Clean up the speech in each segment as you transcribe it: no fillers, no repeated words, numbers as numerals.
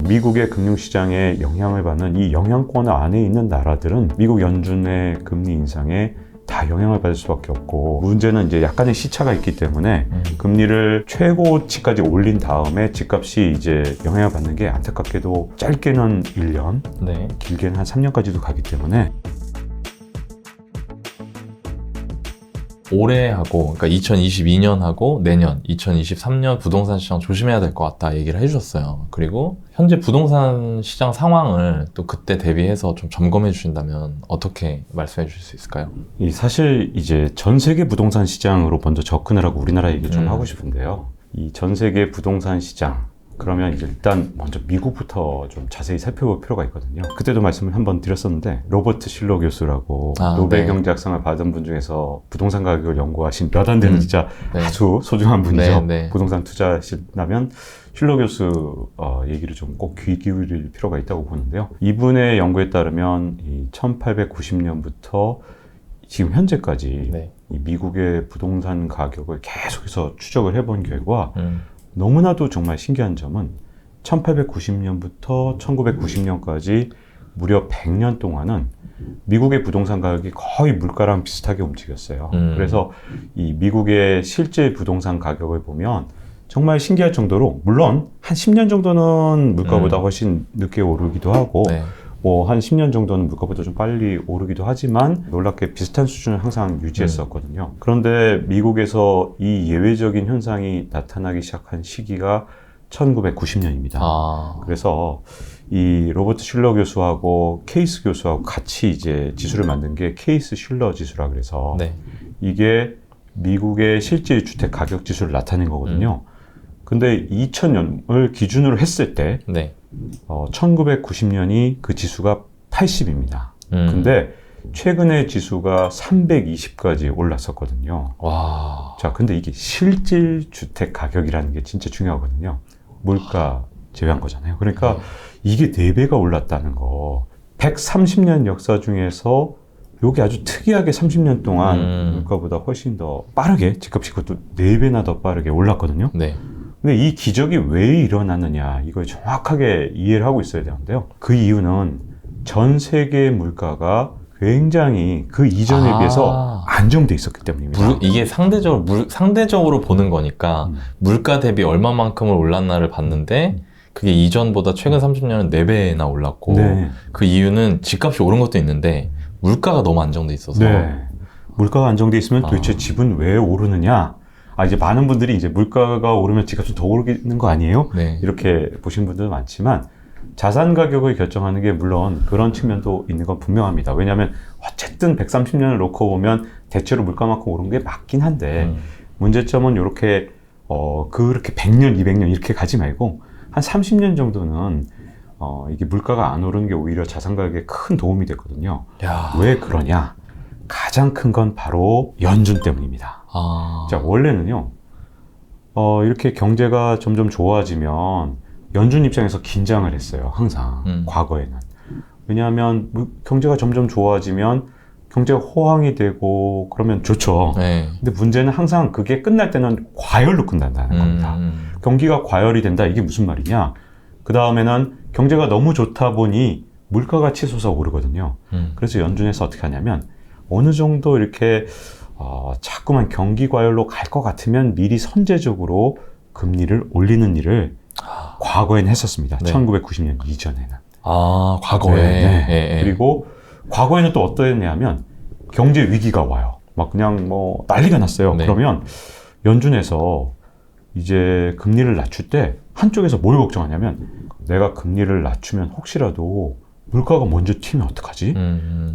미국의 금융시장에 영향을 받는 이 영향권 안에 있는 나라들은 미국 연준의 금리 인상에 다 영향을 받을 수밖에 없고, 문제는 이제 약간의 시차가 있기 때문에 금리를 최고치까지 올린 다음에 집값이 이제 영향을 받는 게 안타깝게도 짧게는 1년, 네. 길게는 한 3년까지도 가기 때문에 올해하고, 그러니까 2022년하고 내년 2023년 부동산 시장 조심해야 될 것 같다 얘기를 해주셨어요. 그리고 현재 부동산 시장 상황을 또 그때 대비해서 좀 점검해 주신다면 어떻게 말씀해 주실 수 있을까요? 사실 이제 전 세계 부동산 시장으로 먼저 접근을 하고 우리나라 얘기 좀 하고 싶은데요. 이 전 세계 부동산 시장, 그러면 이제 일단 먼저 미국부터 좀 자세히 살펴볼 필요가 있거든요. 그때도 말씀을 한번 드렸었는데, 로버트 실러 교수라고 노벨 네. 경제학상을 받은 분 중에서 부동산 가격을 연구하신 몇 안 되는 진짜 네. 아주 소중한 분이죠. 네. 부동산 투자하신다면 실러 교수 얘기를 좀 꼭 귀 기울일 필요가 있다고 보는데요. 이분의 연구에 따르면 이 1890년부터 지금 현재까지 네. 이 미국의 부동산 가격을 계속해서 추적을 해본 결과 너무나도 정말 신기한 점은 1890년부터 1990년까지 무려 100년 동안은 미국의 부동산 가격이 거의 물가랑 비슷하게 움직였어요. 그래서 이 미국의 실제 부동산 가격을 보면 정말 신기할 정도로, 물론 한 10년 정도는 물가보다 훨씬 늦게 오르기도 하고 네. 뭐 한 10년 정도는 물가보다 좀 빨리 오르기도 하지만 놀랍게 비슷한 수준을 항상 유지했었거든요. 그런데 미국에서 이 예외적인 현상이 나타나기 시작한 시기가 1990년입니다. 그래서 이 로버트 슐러 교수하고 케이스 교수하고 같이 이제 지수를 만든 게 케이스 슐러 지수라 그래서 네. 이게 미국의 실제 주택 가격 지수를 나타낸 거거든요. 근데 2000년을 기준으로 했을 때 네. 1990년이 그 지수가 80입니다. 근데 최근에 지수가 320까지 올랐었거든요. 와. 자, 근데 이게 실질 주택 가격이라는 게 진짜 중요하거든요. 물가 제외한 거잖아요. 그러니까 이게 4배가 올랐다는 거. 130년 역사 중에서 여기 아주 특이하게 30년 동안 물가보다 훨씬 더 빠르게, 집값이 그것도 4배나 더 빠르게 올랐거든요. 네. 근데 이 기적이 왜 일어나느냐, 이걸 정확하게 이해를 하고 있어야 되는데요. 그 이유는 전 세계 물가가 굉장히 그 이전에 비해서 안정돼 있었기 때문입니다. 이게 상대적으로 보는 거니까 물가 대비 얼마만큼을 올랐나를 봤는데 그게 이전보다 최근 30년은 4배나 올랐고 네. 그 이유는 집값이 오른 것도 있는데 물가가 너무 안정돼 있어서. 네. 물가가 안정돼 있으면 도대체 집은 왜 오르느냐? 이제 많은 분들이 이제 물가가 오르면 집값이 더 오르는 거 아니에요? 네. 이렇게 보시는 분들도 많지만, 자산 가격을 결정하는 게 물론 그런 측면도 있는 건 분명합니다. 왜냐하면 어쨌든 130년을 놓고 보면 대체로 물가만큼 오른 게 맞긴 한데, 문제점은 이렇게 그렇게 100년, 200년 이렇게 가지 말고 한 30년 정도는 이게 물가가 안 오르는 게 오히려 자산 가격에 큰 도움이 됐거든요. 야. 왜 그러냐? 가장 큰 건 바로 연준 때문입니다. 자, 원래는요, 이렇게 경제가 점점 좋아지면 연준 입장에서 긴장을 했어요. 항상. 과거에는. 왜냐하면 경제가 점점 좋아지면 경제가 호황이 되고 그러면 좋죠. 네. 근데 문제는 항상 그게 끝날 때는 과열로 끝난다는 겁니다. 경기가 과열이 된다. 이게 무슨 말이냐? 그 다음에는 경제가 너무 좋다 보니 물가가 치솟아 오르거든요. 그래서 연준에서 어떻게 하냐면 어느 정도 이렇게 자꾸만 경기 과열로 갈 것 같으면 미리 선제적으로 금리를 올리는 일을 과거에는 했었습니다. 네. 1990년 이전에는. 과거에. 네. 네. 그리고 과거에는 또 어떠했냐면 경제 위기가 와요. 막 그냥 뭐 난리가 났어요. 네. 그러면 연준에서 이제 금리를 낮출 때 한쪽에서 뭘 걱정하냐면, 내가 금리를 낮추면 혹시라도 물가가 먼저 튀면 어떡하지?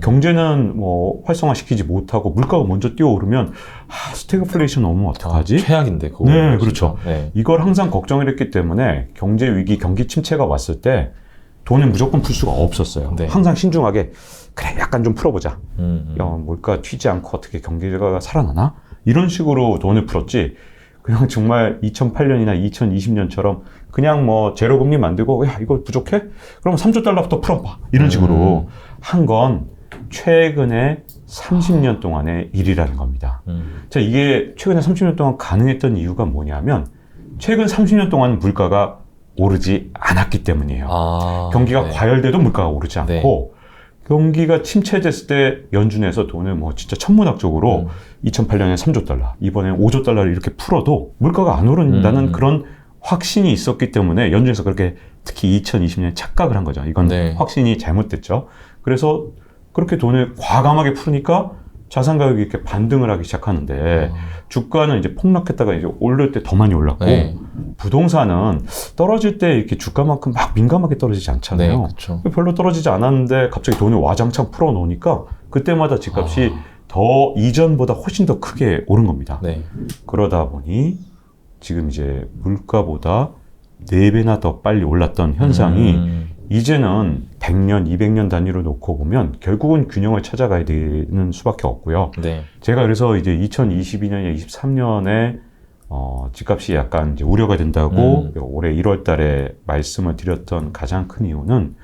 경제는 뭐 활성화시키지 못하고 물가가 먼저 뛰어오르면 스태그플레이션 오면 어떡하지? 최악인데 그거. 네, 그렇죠. 네. 이걸 항상 걱정을 했기 때문에 경제 위기, 경기 침체가 왔을 때 돈을 무조건 풀 수가 없었어요. 네. 항상 신중하게 그래 약간 좀 풀어보자. 물가 튀지 않고 어떻게 경기가 살아나나? 이런 식으로 돈을 풀었지. 그냥 정말 2008년이나 2020년처럼 그냥 뭐 제로 금리 만들고, 야 이거 부족해? 그럼 3조 달러부터 풀어봐. 이런 식으로 한 건 최근에 30년 동안의 일이라는 겁니다. 자, 이게 최근에 30년 동안 가능했던 이유가 뭐냐면, 최근 30년 동안 물가가 오르지 않았기 때문이에요. 아, 경기가 네. 과열돼도 물가가 오르지 않고 경기가 침체됐을 때 연준에서 돈을 뭐 진짜 천문학적으로 2008년에 3조 달러, 이번에 5조 달러를 이렇게 풀어도 물가가 안 오른다는 그런 확신이 있었기 때문에 연준에서 그렇게 특히 2020년에 착각을 한 거죠. 이건 네. 확신이 잘못됐죠. 그래서 그렇게 돈을 과감하게 풀으니까 자산 가격이 이렇게 반등을 하기 시작하는데 주가는 이제 폭락했다가 이제 오를 때 더 많이 올랐고 네. 부동산은 떨어질 때 이렇게 주가만큼 막 민감하게 떨어지지 않잖아요. 네, 그렇죠. 별로 떨어지지 않았는데 갑자기 돈을 와장창 풀어 놓으니까 그때마다 집값이 더 이전보다 훨씬 더 크게 오른 겁니다. 네. 그러다 보니 지금 이제 물가보다 4배나 더 빨리 올랐던 현상이 이제는 100년, 200년 단위로 놓고 보면 결국은 균형을 찾아가야 되는 수밖에 없고요. 네. 제가 그래서 이제 2022년에 23년에 집값이 약간 이제 우려가 된다고 올해 1월 달에 말씀을 드렸던 가장 큰 이유는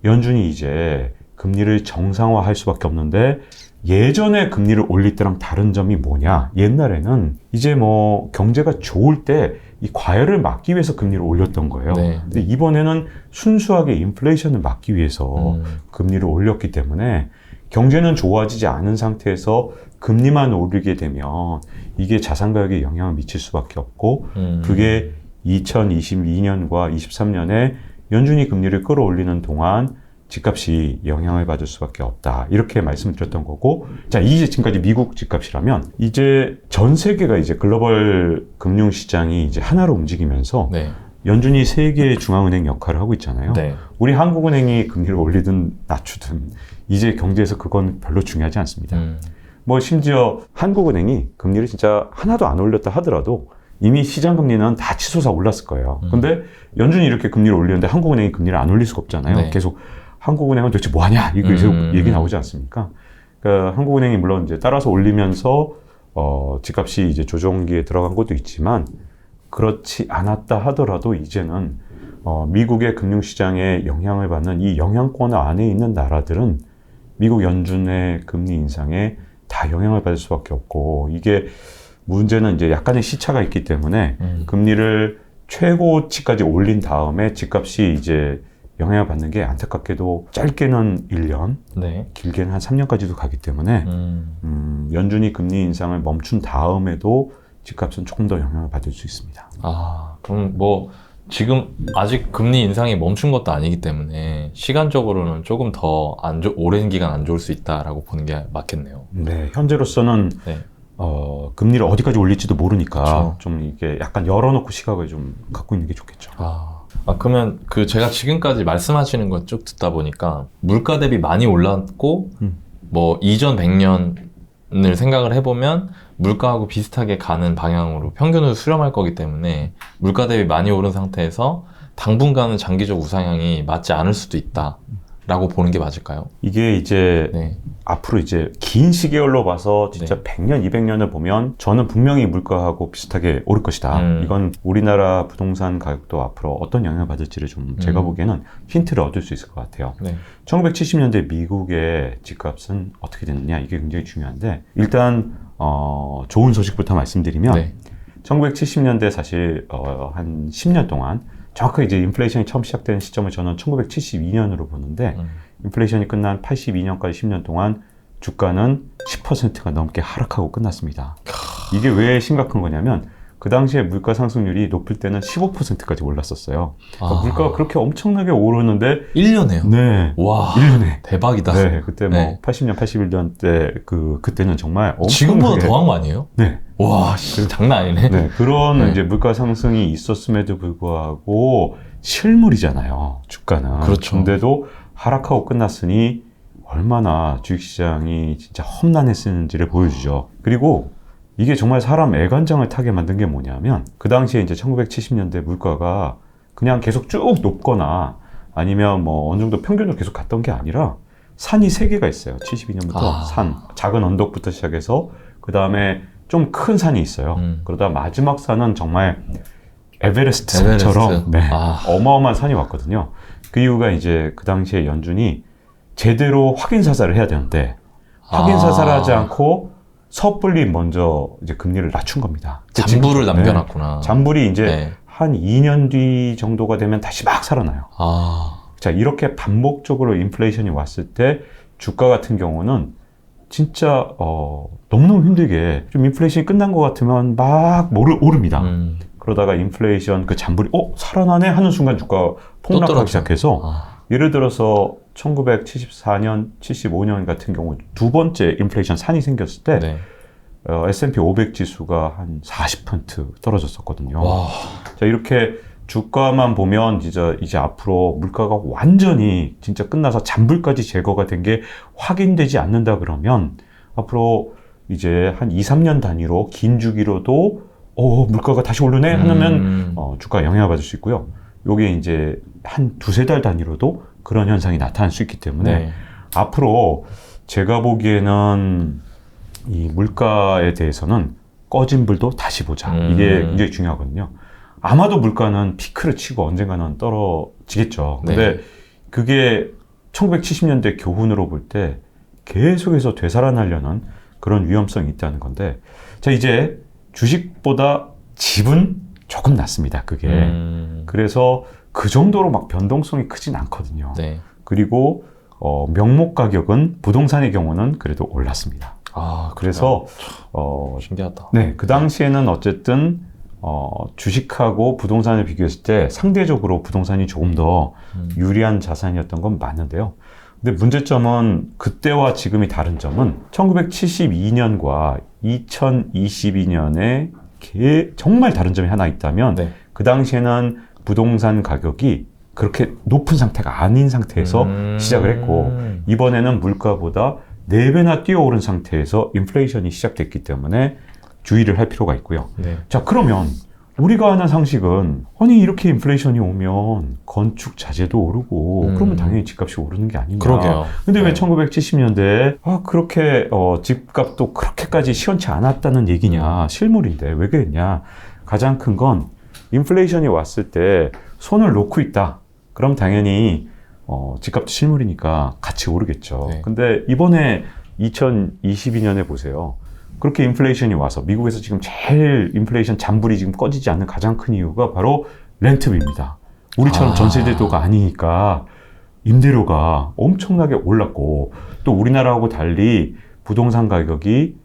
연준이 이제 금리를 정상화할 수밖에 없는데 예전에 금리를 올릴 때랑 다른 점이 뭐냐? 옛날에는 이제 뭐 경제가 좋을 때 이 과열을 막기 위해서 금리를 올렸던 거예요. 네. 근데 이번에는 순수하게 인플레이션을 막기 위해서 금리를 올렸기 때문에 경제는 좋아지지 않은 상태에서 금리만 오르게 되면 이게 자산 가격에 영향을 미칠 수밖에 없고 그게 2022년과 23년에 연준이 금리를 끌어올리는 동안 집값이 영향을 받을 수밖에 없다. 이렇게 말씀드렸던 거고, 자, 이제 지금까지 미국 집값이라면 이제 전 세계가 이제 글로벌 금융 시장이 이제 하나로 움직이면서 네. 연준이 세계의 중앙은행 역할을 하고 있잖아요. 네. 우리 한국은행이 금리를 올리든 낮추든 이제 경제에서 그건 별로 중요하지 않습니다. 뭐 심지어 한국은행이 금리를 진짜 하나도 안 올렸다 하더라도 이미 시장 금리는 다 치솟아 올랐을 거예요. 근데 연준이 이렇게 금리를 올리는데 한국은행이 금리를 안 올릴 수가 없잖아요. 네. 계속 한국은행은 도대체 뭐 하냐? 이거 계속 얘기 나오지 않습니까? 그러니까 한국은행이 물론 이제 따라서 올리면서 집값이 이제 조정기에 들어간 것도 있지만 그렇지 않았다 하더라도 이제는 미국의 금융시장에 영향을 받는 이 영향권 안에 있는 나라들은 미국 연준의 금리 인상에 다 영향을 받을 수밖에 없고 이게 문제는 이제 약간의 시차가 있기 때문에 금리를 최고치까지 올린 다음에 집값이 이제 영향을 받는 게 안타깝게도 짧게는 1년, 네. 길게는 한 3년까지도 가기 때문에 연준이 금리 인상을 멈춘 다음에도 집값은 조금 더 영향을 받을 수 있습니다. 아, 그럼 뭐 지금 아직 금리 인상이 멈춘 것도 아니기 때문에 시간적으로는 조금 더 오랜 기간 안 좋을 수 있다라고 보는 게 맞겠네요. 네, 현재로서는 네. 금리를 어디까지 올릴지도 모르니까 그렇죠. 좀 이게 약간 열어놓고 시각을 좀 갖고 있는 게 좋겠죠. 그러면 제가 지금까지 말씀하시는 거 쭉 듣다 보니까 물가 대비 많이 올랐고 뭐 이전 100년을 생각을 해보면 물가하고 비슷하게 가는 방향으로 평균을 수렴할 거기 때문에 물가 대비 많이 오른 상태에서 당분간은 장기적 우상향이 맞지 않을 수도 있다라고 보는 게 맞을까요? 이게 이제 네. 앞으로 이제 긴 시계열로 봐서 진짜 네. 100년, 200년을 보면 저는 분명히 물가하고 비슷하게 오를 것이다. 이건 우리나라 부동산 가격도 앞으로 어떤 영향을 받을지를 좀 제가 보기에는 힌트를 얻을 수 있을 것 같아요. 네. 1970년대 미국의 집값은 어떻게 됐느냐 이게 굉장히 중요한데 일단 좋은 소식부터 말씀드리면 네. 1970년대 사실 한 10년 동안 정확하게 이제 인플레이션이 처음 시작되는 시점을 저는 1972년으로 보는데 인플레이션이 끝난 82년까지 10년 동안 주가는 10%가 넘게 하락하고 끝났습니다. 이게 왜 심각한 거냐면 그 당시에 물가 상승률이 높을 때는 15%까지 올랐었어요. 그러니까 물가가 그렇게 엄청나게 오르는데 1년에요? 네. 와, 1년에. 대박이다. 네, 그때 뭐 네. 80년, 81년 때 그때는 정말 지금보다 엄청나게 더한 거 아니에요? 네. 와, 장난 아니네. 네, 그런 네. 이제 물가 상승이 있었음에도 불구하고 실물이잖아요, 주가는. 그렇죠. 근데도 하락하고 끝났으니 얼마나 주식시장이 진짜 험난했는지를 보여주죠. 그리고 이게 정말 사람 애간장을 타게 만든 게 뭐냐면 그 당시에 이제 1970년대 물가가 그냥 계속 쭉 높거나 아니면 뭐 어느 정도 평균으로 계속 갔던 게 아니라 산이 3개가 있어요. 72년부터 산, 작은 언덕부터 시작해서 그 다음에 좀 큰 산이 있어요. 그러다 마지막 산은 정말 에베레스트 산처럼 네, 어마어마한 산이 왔거든요. 그 이유가 이제 그 당시에 연준이 제대로 확인 사살을 해야 되는데 확인 사살을 하지 않고 섣불리 먼저 이제 금리를 낮춘 겁니다. 잠불을 남겨놨구나. 네. 잠불이 이제 한 2년 뒤 정도가 되면 다시 막 살아나요. 자, 이렇게 반복적으로 인플레이션이 왔을 때 주가 같은 경우는 진짜 너무너무 힘들게 좀 인플레이션이 끝난 것 같으면 막 오릅니다. 그러다가 인플레이션 그 잔불이 살아나네 하는 순간 주가가 폭락하기 시작해서 예를 들어서 1974년, 75년 같은 경우 두 번째 인플레이션 산이 생겼을 때 네. S&P 500 지수가 한 40% 떨어졌었거든요. 와. 자, 이렇게 주가만 보면 이제 앞으로 물가가 완전히 진짜 끝나서 잔불까지 제거가 된 게 확인되지 않는다 그러면 앞으로 이제 한 2, 3년 단위로 긴 주기로도 물가가 다시 오르네 하면 주가 영향을 받을 수 있고요. 요게 이제 한 두세 달 단위로도 그런 현상이 나타날 수 있기 때문에 네. 앞으로 제가 보기에는 이 물가에 대해서는 꺼진 불도 다시 보자. 이게 굉장히 중요하거든요. 아마도 물가는 피크를 치고 언젠가는 떨어지겠죠. 근데 네. 그게 1970년대 교훈으로 볼 때 계속해서 되살아나려는 그런 위험성이 있다는 건데, 자, 이제 주식보다 집은 조금 낫습니다. 그게. 그래서 그 정도로 막 변동성이 크진 않거든요. 네. 그리고 명목 가격은 부동산의 경우는 그래도 올랐습니다. 그래서 신기하다. 네, 그 당시에는 어쨌든 주식하고 부동산을 비교했을 때 상대적으로 부동산이 조금 더 유리한 자산이었던 건 맞는데요. 근데 문제점은 그때와 지금이 다른 점은 1972년과 2022년에 정말 다른 점이 하나 있다면 네. 그 당시에는 부동산 가격이 그렇게 높은 상태가 아닌 상태에서 시작을 했고 이번에는 물가보다 4배나 뛰어오른 상태에서 인플레이션이 시작됐기 때문에 주의를 할 필요가 있고요. 네. 자, 그러면 우리가 아는 상식은 아니 이렇게 인플레이션이 오면 건축 자재도 오르고 그러면 당연히 집값이 오르는 게 아니냐. 그러게요. 근데 왜 네. 1970년대에 그렇게 집값도 그렇게까지 시원치 않았다는 얘기냐. 실물인데 왜 그랬냐. 가장 큰 건 인플레이션이 왔을 때 손을 놓고 있다. 그럼 당연히 집값도 실물이니까 같이 오르겠죠. 네. 근데 이번에 2022년에 보세요. 그렇게 인플레이션이 와서 미국에서 지금 제일 인플레이션 잔불이 지금 꺼지지 않는 가장 큰 이유가 바로 렌트비입니다. 우리처럼 전세제도가 아니니까 임대료가 엄청나게 올랐고 또 우리나라하고 달리 부동산 가격이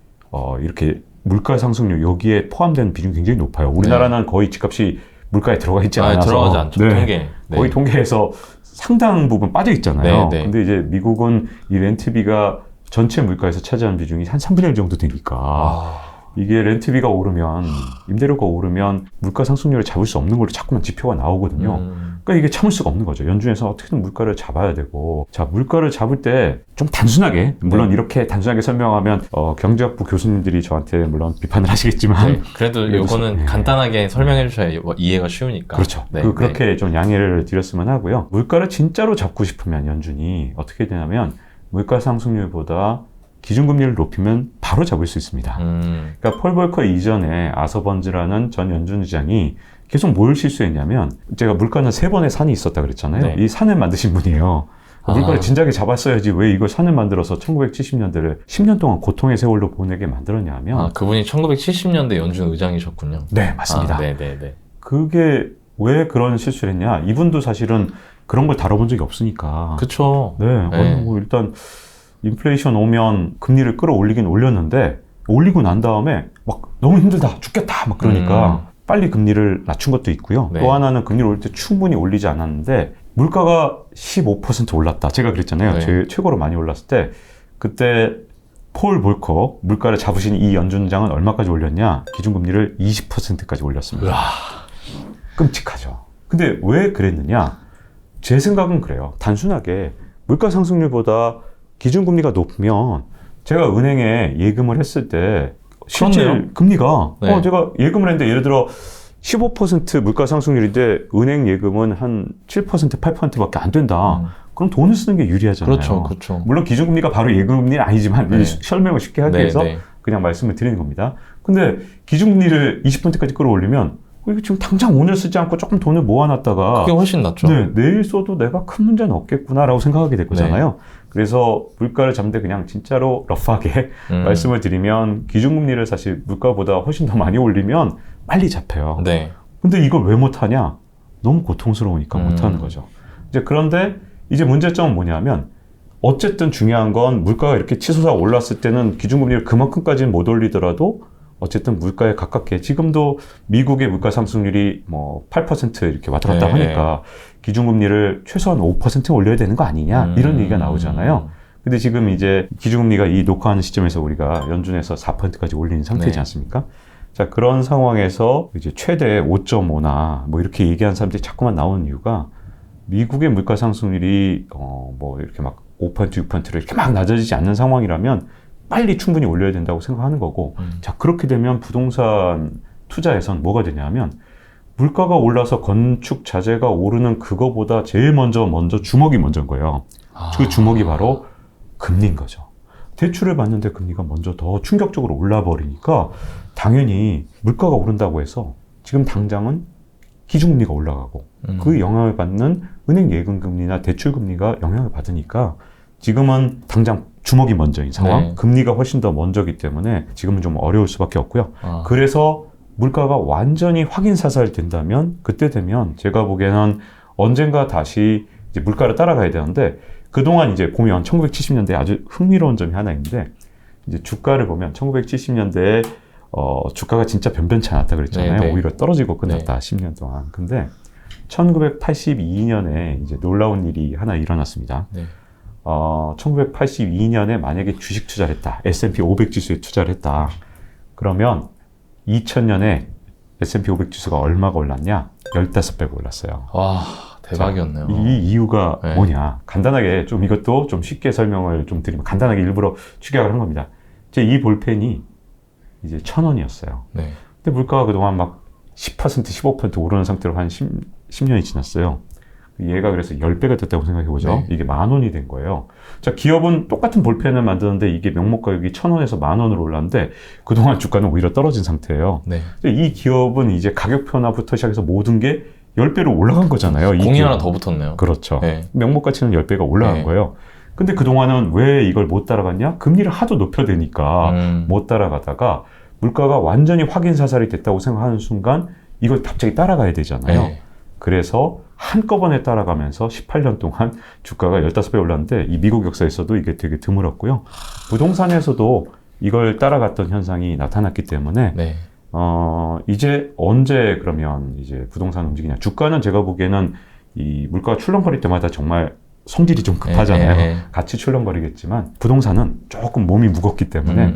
이렇게 물가 상승률 여기에 포함되는 비중이 굉장히 높아요. 우리나라는 거의 집값이 물가에 들어가 있지 않아서 들어가지 않죠. 네. 통계. 네. 거의 통계에서 상당 부분 빠져 있잖아요. 네, 네. 근데 이제 미국은 이 렌트비가 전체 물가에서 차지하는 비중이 한 3분의 1 정도 되니까 이게 렌트비가 오르면 임대료가 오르면 물가 상승률을 잡을 수 없는 걸로 자꾸만 지표가 나오거든요. 그러니까 이게 참을 수가 없는 거죠. 연준에서 어떻게든 물가를 잡아야 되고 자 물가를 잡을 때 좀 단순하게 물론 이렇게 단순하게 설명하면 경제학부 교수님들이 저한테 물론 비판을 하시겠지만 그래도 요거는 간단하게 설명해 주셔야 이해가 쉬우니까 그렇죠. 그렇게 좀 양해를 드렸으면 하고요. 물가를 진짜로 잡고 싶으면 연준이 어떻게 되냐면 물가 상승률보다 기준금리를 높이면 바로 잡을 수 있습니다. 그러니까 폴 볼커 이전에 아서번즈라는 전 연준 의장이 계속 뭘 실수했냐면 제가 물가는 3번의 산이 있었다 그랬잖아요. 네. 이 산을 만드신 분이에요. 물가를 진작에 잡았어야지 왜 이걸 산을 만들어서 1970년대를 10년 동안 고통의 세월로 보내게 만들었냐 하면 그분이 1970년대 연준 의장이셨군요. 네, 맞습니다. 네네네. 그게 왜 그런 실수를 했냐. 이분도 사실은 그런 걸 다뤄본 적이 없으니까. 그쵸. 네. 일단 인플레이션 오면 금리를 끌어올리긴 올렸는데 올리고 난 다음에 막 너무 힘들다 죽겠다 막 그러니까 빨리 금리를 낮춘 것도 있고요. 네. 또 하나는 금리를 올릴 때 충분히 올리지 않았는데 물가가 15% 올랐다. 제가 그랬잖아요. 네. 최고로 많이 올랐을 때 그때 폴 볼커 물가를 잡으신 이 연준장은 얼마까지 올렸냐? 기준금리를 20%까지 올렸습니다. 으아. 끔찍하죠. 근데 왜 그랬느냐? 제 생각은 그래요. 단순하게 물가 상승률보다 기준금리가 높으면 제가 은행에 예금을 했을 때 실제 그렇네요. 금리가 네. 제가 예금을 했는데 예를 들어 15% 물가 상승률인데 은행 예금은 한 7% 8%밖에 안 된다. 그럼 돈을 쓰는 게 유리하잖아요. 그렇죠. 물론 기준금리가 바로 예금금리는 아니지만 네. 설명을 쉽게 하기 네, 위해서 네. 그냥 말씀을 드리는 겁니다. 근데 기준금리를 20%까지 끌어올리면 이거 지금 당장 오늘 쓰지 않고 조금 돈을 모아놨다가 그게 훨씬 낫죠. 네, 내일 써도 내가 큰 문제는 없겠구나라고 생각하게 될 거잖아요. 그래서 물가를 잡는데 그냥 진짜로 러프하게 말씀을 드리면 기준금리를 사실 물가보다 훨씬 더 많이 올리면 빨리 잡혀요. 네. 근데 이걸 왜 못하냐? 너무 고통스러우니까 못하는 거죠. 이제 그런데 이제 문제점은 뭐냐면 어쨌든 중요한 건 물가가 이렇게 치솟아 올랐을 때는 기준금리를 그만큼까지는 못 올리더라도 어쨌든 물가에 가깝게 지금도 미국의 물가 상승률이 뭐 8% 이렇게 왔다 갔다 하니까 기준금리를 최소한 5% 올려야 되는 거 아니냐 이런 얘기가 나오잖아요. 근데 지금 이제 기준금리가 이 녹화하는 시점에서 우리가 연준에서 4%까지 올리는 상태지 않습니까? 자, 그런 상황에서 이제 최대 5.5나 뭐 이렇게 얘기하는 사람들이 자꾸만 나오는 이유가 미국의 물가 상승률이 뭐 이렇게 막 5%, 6%를 이렇게 막 낮아지지 않는 상황이라면 빨리 충분히 올려야 된다고 생각하는 거고 자, 그렇게 되면 부동산 투자에선 뭐가 되냐면 물가가 올라서 건축 자재가 오르는 그거보다 제일 먼저 주먹이 먼저인 거예요. 그 주먹이 바로 금리인 거죠. 대출을 받는데 금리가 먼저 더 충격적으로 올라버리니까 당연히 물가가 오른다고 해서 지금 당장은 기준금리가 올라가고 그 영향을 받는 은행 예금금리나 대출금리가 영향을 받으니까 지금은 당장 주먹이 먼저인 상황, 금리가 훨씬 더 먼저기 때문에 지금은 좀 어려울 수밖에 없고요. 그래서 물가가 완전히 확인사살 된다면 그때 되면 제가 보기에는 언젠가 다시 이제 물가를 따라가야 되는데 그동안 이제 보면 1970년대에 아주 흥미로운 점이 하나 있는데 이제 주가를 보면 1970년대에 주가가 진짜 변변치 않았다 그랬잖아요. 오히려 떨어지고 끝났다 10년 동안. 근데 1982년에 이제 놀라운 일이 하나 일어났습니다. 1982년에 만약에 주식 투자를 했다. S&P 500 지수에 투자를 했다. 그러면 2000년에 S&P 500 지수가 얼마가 올랐냐? 15배가 올랐어요. 와, 대박이었네요. 자, 이 이유가 뭐냐? 간단하게 좀 이것도 좀 쉽게 설명을 좀 드리면 간단하게 일부러 축약을 한 겁니다. 이 볼펜이 이제 1,000원이었어요. 근데 물가가 그동안 막 10%, 15% 오르는 상태로 한 10년이 지났어요. 얘가 그래서 10배가 됐다고 생각해보죠. 이게 10,000원이 된 거예요. 자, 기업은 똑같은 볼펜을 만드는데 이게 명목 가격이 1,000원에서 10,000원으로 올랐는데 그동안 주가는 오히려 떨어진 상태예요. 이 기업은 이제 가격 변화부터 시작해서 모든 게 10배로 올라간 거잖아요. 공이 하나 더 붙었네요. 그렇죠. 명목 가치는 10배가 올라간 거예요. 근데 그동안은 왜 이걸 못 따라갔냐? 금리를 하도 높여대니까 못 따라가다가 물가가 완전히 확인사살이 됐다고 생각하는 순간 이걸 갑자기 따라가야 되잖아요. 그래서 한꺼번에 따라가면서 18년 동안 주가가 15배 올랐는데 이 미국 역사에서도 이게 되게 드물었고요. 부동산에서도 이걸 따라갔던 현상이 나타났기 때문에 이제 언제 그러면 이제 부동산 움직이냐. 주가는 제가 보기에는 이 물가가 출렁거릴 때마다 정말 성질이 좀 급하잖아요. 같이 출렁거리겠지만 부동산은 조금 몸이 무겁기 때문에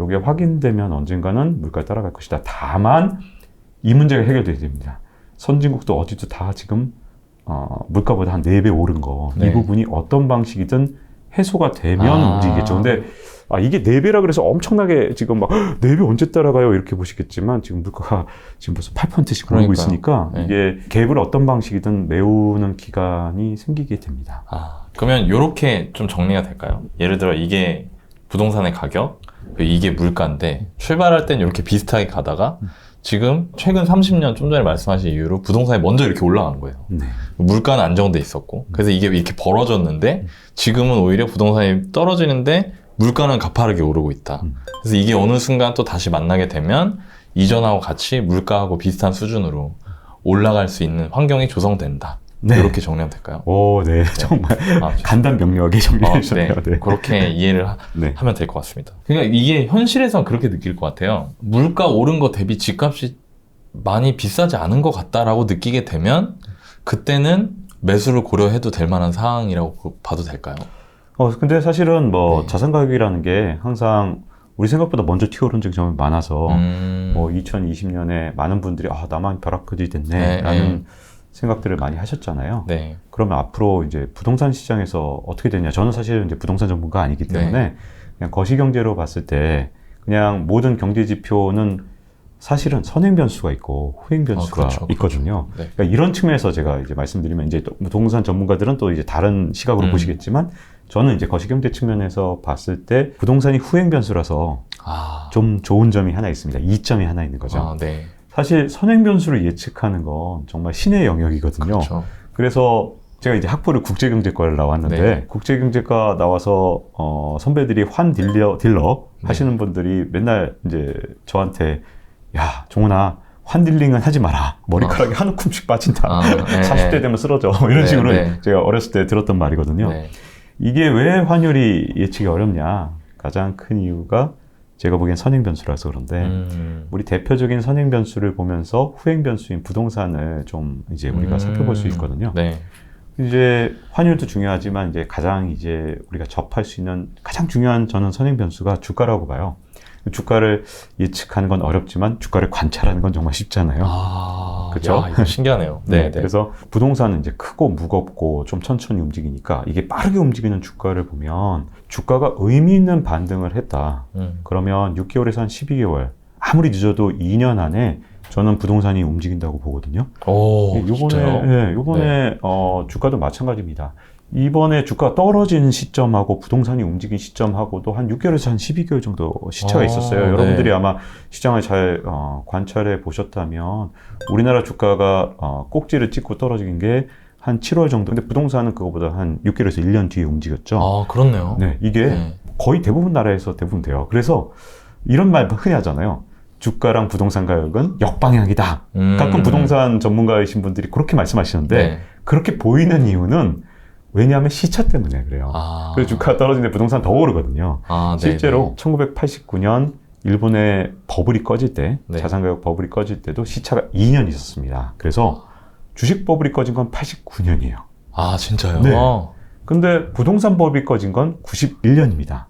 이게 확인되면 언젠가는 물가를 따라갈 것이다. 다만 이 문제가 해결돼야 됩니다. 선진국도 어디도 다 지금 물가보다 한 4배 오른 거 이 부분이 어떤 방식이든 해소가 되면 움직이겠죠. 근데 이게 4배라 그래서 엄청나게 지금 막 4배 언제 따라가요 이렇게 보시겠지만 지금 물가가 지금 벌써 8%씩 오르고 있으니까 이게 갭을 어떤 방식이든 메우는 기간이 생기게 됩니다. 그러면 이렇게 좀 정리가 될까요? 예를 들어 이게 부동산의 가격, 이게 물가인데 출발할 땐 이렇게 비슷하게 가다가 지금 최근 30년 좀 전에 말씀하신 이유로 부동산이 먼저 이렇게 올라간 거예요. 물가는 안정돼 있었고 그래서 이게 이렇게 벌어졌는데 지금은 오히려 부동산이 떨어지는데 물가는 가파르게 오르고 있다. 그래서 이게 어느 순간 또 다시 만나게 되면 이전하고 같이 물가하고 비슷한 수준으로 올라갈 수 있는 환경이 조성된다. 이렇게 정리하면 될까요? 네. 정말 간단 명료하게 정리해 주셨네요. 그렇게 이해를 하면 될 것 같습니다. 그러니까 이게 현실에선 그렇게 느낄 것 같아요. 물가 오른 거 대비 집값이 많이 비싸지 않은 것 같다라고 느끼게 되면 그때는 매수를 고려해도 될 만한 상황이라고 봐도 될까요? 근데 사실은 자산 가격이라는 게 항상 우리 생각보다 먼저 튀어오른 적이 정말 많아서 2020년에 많은 분들이 나만 벼락거지 됐네 라는 생각들을 많이 하셨잖아요. 그러면 앞으로 이제 부동산 시장에서 어떻게 되냐? 저는 사실 이제 부동산 전문가 아니기 때문에 그냥 거시경제로 봤을 때 그냥 모든 경제 지표는 사실은 선행 변수가 있고 후행 변수가 있거든요. 그러니까 이런 측면에서 제가 이제 말씀드리면 이제 또 부동산 전문가들은 또 이제 다른 시각으로 보시겠지만 저는 이제 거시경제 측면에서 봤을 때 부동산이 후행 변수라서 좀 좋은 점이 하나 있습니다. 이점이 하나 있는 거죠. 사실 선행 변수를 예측하는 건 정말 신의 영역이거든요. 그래서 제가 이제 학부를 국제경제과를 나왔는데 국제경제과 나와서 선배들이 딜러 하시는 분들이 맨날 이제 저한테 야, 종훈아, 환딜링은 하지 마라. 머리카락이 한 움큼씩 빠진다. 40대 되면 쓰러져. 이런 네, 식으로 네. 제가 어렸을 때 들었던 말이거든요. 네. 이게 왜 환율이 예측이 어렵냐? 가장 큰 이유가 제가 보기엔 선행 변수라서 그런데 우리 대표적인 선행 변수를 보면서 후행 변수인 부동산을 좀 이제 우리가 살펴볼 수 있거든요. 네. 이제 환율도 중요하지만 이제 가장 이제 우리가 접할 수 있는 가장 중요한 저는 선행 변수가 주가라고 봐요. 주가를 예측하는 건 어렵지만 주가를 관찰하는 건 정말 쉽잖아요. 그렇죠? 이거 신기하네요. 네, 네. 그래서 부동산은 이제 크고 무겁고 좀 천천히 움직이니까 이게 빠르게 움직이는 주가를 보면 주가가 의미 있는 반등을 했다. 그러면 6개월에서 한 12개월, 아무리 늦어도 2년 안에 저는 부동산이 움직인다고 보거든요. 요번에 주가도 마찬가지입니다. 이번에 주가 떨어지는 시점하고 부동산이 움직인 시점하고도 한 6개월에서 한 12개월 정도 시차가 있었어요. 네. 여러분들이 아마 시장을 잘 관찰해 보셨다면 우리나라 주가가 꼭지를 찍고 떨어진 게 한 7월 정도. 근데 부동산은 그거보다 한 6개월에서 1년 뒤에 움직였죠. 그렇네요. 네, 이게 거의 대부분 나라에서 대부분 돼요. 그래서 이런 말 흔히 하잖아요. 주가랑 부동산 가격은 역방향이다. 가끔 부동산 전문가이신 분들이 그렇게 말씀하시는데 네. 그렇게 보이는 이유는 왜냐하면 시차 때문에 그래요. 그래서 주가가 떨어지는데 부동산 더 오르거든요. 실제로 1989년 일본의 버블이 꺼질 때, 네. 자산가격 버블이 꺼질 때도 시차가 2년 있었습니다. 그래서 주식 버블이 꺼진 건 89년이에요. 진짜요? 네. 근데 부동산 버블이 꺼진 건 91년입니다.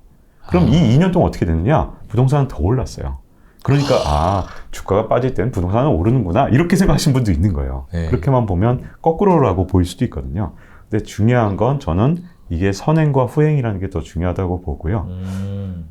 그럼 이 2년 동안 어떻게 됐느냐? 부동산은 더 올랐어요. 그러니까 주가가 빠질 때는 부동산은 오르는구나 이렇게 생각하시는 분도 있는 거예요. 네. 그렇게만 보면 거꾸로라고 보일 수도 있거든요. 근데 중요한 건 저는 이게 선행과 후행이라는 게 더 중요하다고 보고요.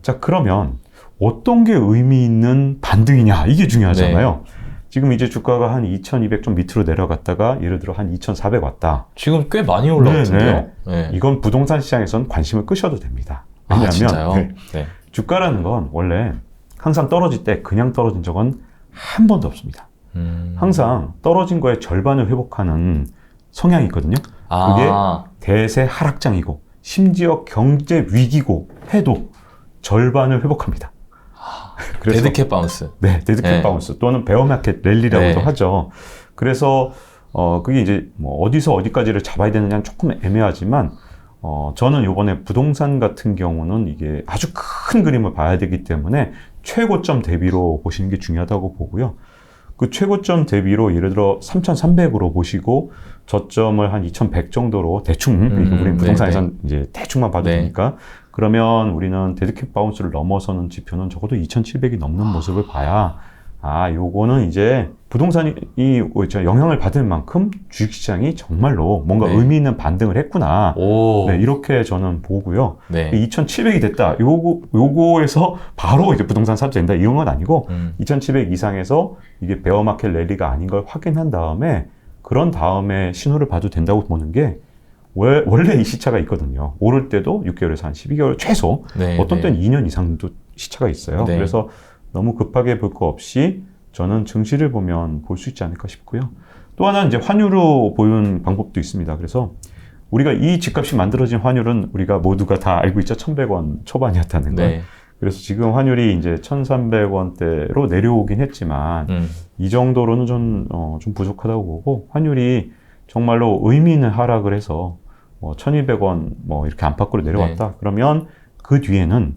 자, 그러면 어떤 게 의미 있는 반등이냐 이게 중요하잖아요. 지금 이제 주가가 한 2200 좀 밑으로 내려갔다가 예를 들어 한 2400 왔다. 지금 꽤 많이 올라갔는데요. 네. 이건 부동산 시장에선 관심을 끄셔도 됩니다. 왜냐하면 진짜요? 네. 주가라는 건 원래 항상 떨어질 때 그냥 떨어진 적은 한 번도 없습니다. 항상 떨어진 거의 절반을 회복하는 성향이 있거든요. 그게 대세 하락장이고 심지어 경제 위기고 해도 절반을 회복합니다. 그래서 데드캣 바운스. 네, 데드캣 바운스 또는 베어마켓 랠리라고도 하죠. 그래서 그게 이제 뭐 어디서 어디까지를 잡아야 되느냐는 조금 애매하지만 저는 이번에 부동산 같은 경우는 이게 아주 큰 그림을 봐야 되기 때문에 최고점 대비로 보시는 게 중요하다고 보고요. 그 최고점 대비로 예를 들어 3,300으로 보시고 저점을 한 2,100 정도로 대충 우리는 부동산에선 이제 대충만 봐도 되니까 그러면 우리는 데드캣 바운스를 넘어서는 지표는 적어도 2,700이 넘는 모습을 봐야 요거는 이제 부동산이 영향을 받을 만큼 주식시장이 정말로 뭔가 의미 있는 반등을 했구나. 네, 이렇게 저는 보고요. 2,700이 됐다. 요거에서 바로 이제 부동산 사도 된다. 이런 건 아니고 2,700 이상에서 이게 베어마켓 랠리가 아닌 걸 확인한 다음에 그런 다음에 신호를 봐도 된다고 보는 게 원래 이 시차가 있거든요. 오를 때도 6개월에서 한 12개월 최소. 어떤 때는 2년 이상도 시차가 있어요. 그래서 너무 급하게 볼 거 없이 저는 증시를 보면 볼 수 있지 않을까 싶고요. 또 하나는 이제 환율로 보는 방법도 있습니다. 그래서 우리가 이 집값이 만들어진 환율은 우리가 모두가 다 알고 있죠. 1,100원 초반이었다는 걸. 그래서 지금 환율이 이제 1,300원대로 내려오긴 했지만 이 정도로는 좀 부족하다고 보고 환율이 정말로 의미 있는 하락을 해서 1,200원 이렇게 안팎으로 내려왔다. 그러면 그 뒤에는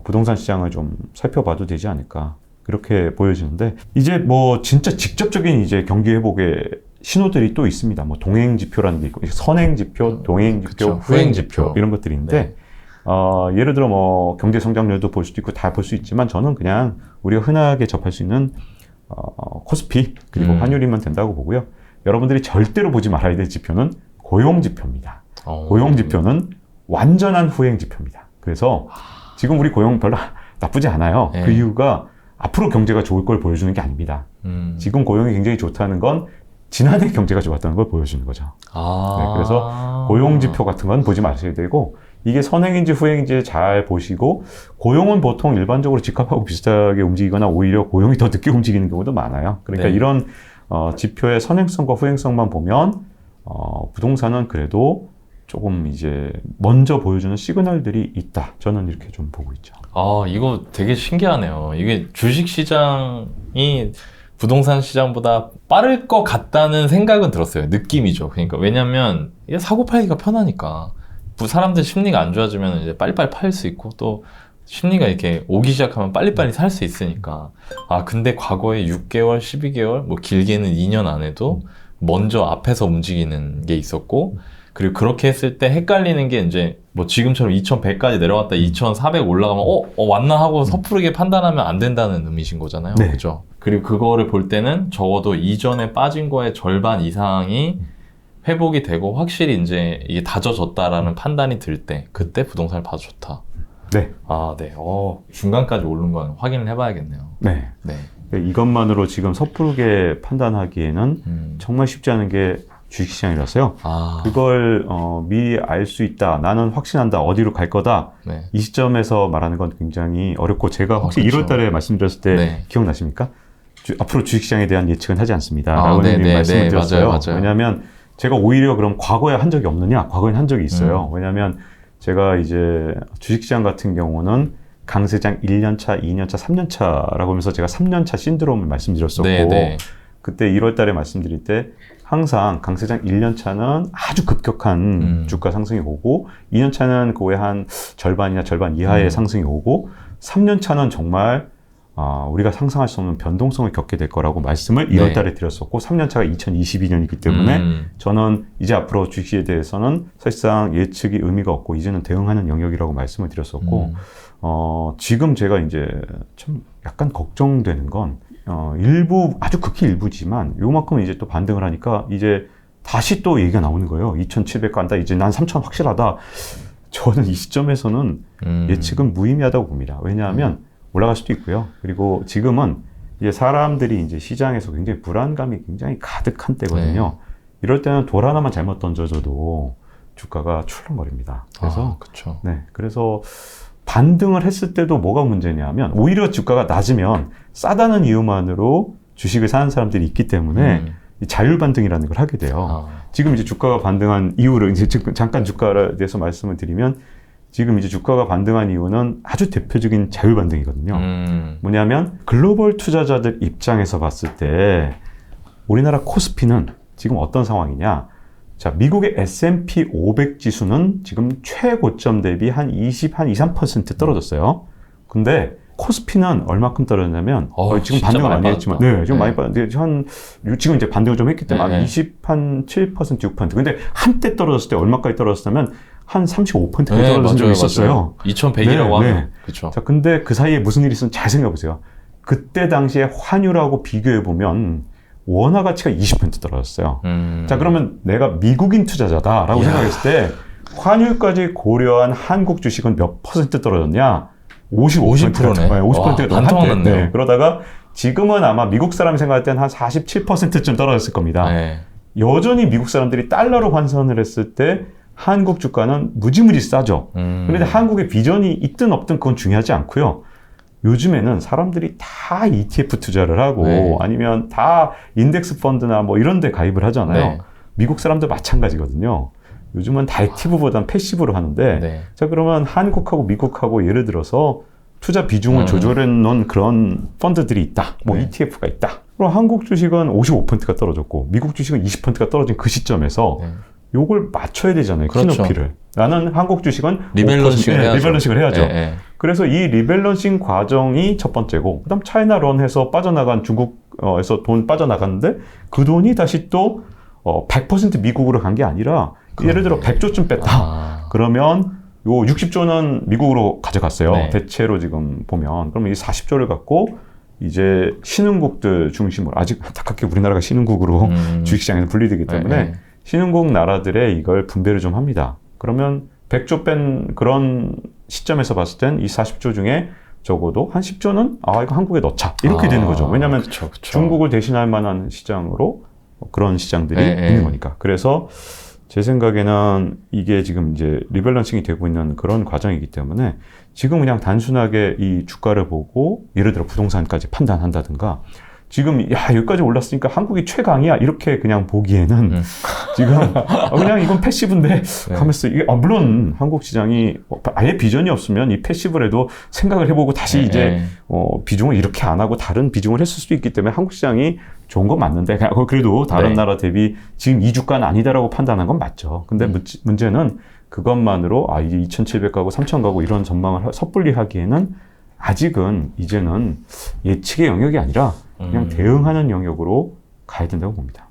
부동산 시장을 좀 살펴봐도 되지 않을까 그렇게 보여지는데 이제 진짜 직접적인 이제 경기 회복의 신호들이 또 있습니다. 동행 지표라는 게 있고 선행 지표, 동행 지표, 후행 지표 이런 것들인데 예를 들어 경제 성장률도 볼 수도 있고 다 볼 수 있지만 저는 그냥 우리가 흔하게 접할 수 있는 코스피 그리고 환율이면 된다고 보고요. 여러분들이 절대로 보지 말아야 될 지표는 고용 지표입니다. 고용 지표는 완전한 후행 지표입니다. 그래서 지금 우리 고용 별로 나쁘지 않아요. 그 이유가 앞으로 경제가 좋을 걸 보여주는 게 아닙니다. 지금 고용이 굉장히 좋다는 건 지난해 경제가 좋았다는 걸 보여주는 거죠. 그래서 고용 지표 같은 건 보지 마셔야 되고 이게 선행인지 후행인지 잘 보시고 고용은 보통 일반적으로 집값하고 비슷하게 움직이거나 오히려 고용이 더 늦게 움직이는 경우도 많아요. 그러니까 이런 지표의 선행성과 후행성만 보면 부동산은 그래도 조금 이제 먼저 보여주는 시그널들이 있다. 저는 이렇게 좀 보고 있죠. 이거 되게 신기하네요. 이게 주식시장이 부동산 시장보다 빠를 것 같다는 생각은 들었어요. 느낌이죠. 그러니까 왜냐면 이게 사고 팔기가 편하니까 사람들 심리가 안 좋아지면 이제 빨리빨리 팔 수 있고 또 심리가 이렇게 오기 시작하면 빨리빨리 살 수 있으니까 근데 과거에 6개월, 12개월 뭐 길게는 2년 안에도 먼저 앞에서 움직이는 게 있었고 그리고 그렇게 했을 때 헷갈리는 게 이제 뭐 지금처럼 2100까지 내려갔다 2400 올라가면 왔나 하고 섣부르게 판단하면 안 된다는 의미신 거잖아요. 네. 그죠? 그리고 그거를 볼 때는 적어도 이전에 빠진 거의 절반 이상이 회복이 되고 확실히 이제 이게 다져졌다라는 판단이 들 때 그때 부동산을 봐도 좋다. 네. 네. 중간까지 오른 건 확인을 해봐야겠네요. 네. 네. 이것만으로 지금 섣부르게 판단하기에는 정말 쉽지 않은 게 주식시장이라서요. 그걸 미리 알 수 있다. 나는 확신한다. 어디로 갈 거다. 네. 이 시점에서 말하는 건 굉장히 어렵고 제가 혹시 그렇죠. 1월 달에 말씀드렸을 때 네. 기억나십니까? 앞으로 주식시장에 대한 예측은 하지 않습니다. 라고 네, 말씀을 드렸어요. 맞아요. 왜냐하면 제가 오히려 그럼 과거에 한 적이 없느냐? 과거에는 한 적이 있어요. 왜냐하면 제가 이제 주식시장 같은 경우는 강세장 1년차, 2년차, 3년차라고 하면서 제가 3년차 신드롬을 말씀드렸었고 네. 그때 1월 달에 말씀드릴 때 항상 강세장 1년차는 아주 급격한 주가 상승이 오고 2년차는 그거의 한 절반이나 절반 이하의 상승이 오고 3년차는 정말 우리가 상상할 수 없는 변동성을 겪게 될 거라고 말씀을 1월 달에 드렸었고 3년차가 2022년이기 때문에 저는 이제 앞으로 주식에 대해서는 사실상 예측이 의미가 없고 이제는 대응하는 영역이라고 말씀을 드렸었고 지금 제가 이제 좀 약간 걱정되는 건 일부 아주 극히 일부지만 요만큼 이제 또 반등을 하니까 이제 다시 또 얘기가 나오는 거예요. 2,700 간다. 이제 난 3,000 확실하다. 저는 이 시점에서는 예측은 무의미하다고 봅니다. 왜냐하면 올라갈 수도 있고요. 그리고 지금은 이제 사람들이 이제 시장에서 굉장히 불안감이 굉장히 가득한 때거든요. 이럴 때는 돌 하나만 잘못 던져줘도 주가가 출렁거립니다. 그래서 그렇죠. 네, 그래서 반등을 했을 때도 뭐가 문제냐면 오히려 주가가 낮으면 싸다는 이유만으로 주식을 사는 사람들이 있기 때문에 이 자율 반등이라는 걸 하게 돼요. 지금 이제 주가가 반등한 이유를 이제 잠깐 주가에 대해서 말씀을 드리면 지금 이제 주가가 반등한 이유는 아주 대표적인 자율 반등이거든요. 뭐냐면 글로벌 투자자들 입장에서 봤을 때 우리나라 코스피는 지금 어떤 상황이냐? 자, 미국의 S&P 500 지수는 지금 최고점 대비 한 23% 떨어졌어요. 근데 코스피는 얼마큼 떨어졌냐면 지금 반등을 많이 했지만 지금 많이 빠졌는데 지금 이제 반등을 좀 했기 때문에 27%, 6%. 근데 한때 떨어졌을 때 얼마까지 떨어졌냐면 한 35%까지 떨어진 적이 있었어요. 2100이라고 하면. 그렇죠. 자, 근데 그 사이에 무슨 일이 있었는지 잘 생각해 보세요. 그때 당시에 환율하고 비교해 보면 원화 가치가 20% 떨어졌어요. 자, 그러면 내가 미국인 투자자다라고 생각했을 때 환율까지 고려한 한국 주식은 몇 퍼센트 떨어졌냐? 55%네. 50%가 반토막 났네요. 그러다가 지금은 아마 미국 사람이 생각할 때는 한 47%쯤 떨어졌을 겁니다. 여전히 미국 사람들이 달러로 환산을 했을 때 한국 주가는 무지무지 싸죠. 그런데 한국의 비전이 있든 없든 그건 중요하지 않고요. 요즘에는 사람들이 다 ETF 투자를 하고 아니면 다 인덱스 펀드나 뭐 이런 데 가입을 하잖아요. 미국 사람도 마찬가지거든요. 요즘은 다 액티브보다는 패시브로 하는데 자, 그러면 한국하고 미국하고 예를 들어서 투자 비중을 조절해 놓은 그런 펀드들이 있다. 뭐 ETF가 있다. 그럼 한국 주식은 55%가 떨어졌고 미국 주식은 20%가 떨어진 그 시점에서 요걸 맞춰야 되잖아요. 그렇죠. 키높이를. 나는 한국 주식은 리밸런싱을 해야죠. 그래서 이 리밸런싱 과정이 첫 번째고 그다음 차이나론 해서 빠져나간 중국에서 돈 빠져나갔는데 그 돈이 다시 또 100% 미국으로 간 게 아니라 예를 들어 100조쯤 뺐다. 그러면 요 60조는 미국으로 가져갔어요. 대체로 지금 보면. 그러면 이 40조를 갖고 이제 신흥국들 중심으로 아직 안타깝게 우리나라가 신흥국으로 주식시장에서 분리되기 때문에 신흥국 나라들의 이걸 분배를 좀 합니다. 그러면 100조 뺀 그런 시점에서 봤을 땐 이 40조 중에 적어도 한 10조는 이거 한국에 넣자. 이렇게 되는 거죠. 왜냐하면 중국을 대신할 만한 시장으로 그런 시장들이 있는 거니까. 그래서 제 생각에는 이게 지금 이제 리밸런싱이 되고 있는 그런 과정이기 때문에 지금 그냥 단순하게 이 주가를 보고 예를 들어 부동산까지 판단한다든가 지금 야 여기까지 올랐으니까 한국이 최강이야 이렇게 그냥 보기에는 지금 그냥 이건 패시브인데 하면서 이게 물론 한국 시장이 아예 비전이 없으면 이 패시브라도 생각을 해보고 다시 이제 비중을 이렇게 안 하고 다른 비중을 했을 수도 있기 때문에 한국 시장이 좋은 건 맞는데 그래도 다른 나라 대비 지금 이 주가는 아니다라고 판단한 건 맞죠. 근데 문제는 그것만으로 이게 2,700 가고 3,000 가고 이런 전망을 섣불리 하기에는 아직은 이제는 예측의 영역이 아니라 그냥 대응하는 영역으로 가야 된다고 봅니다.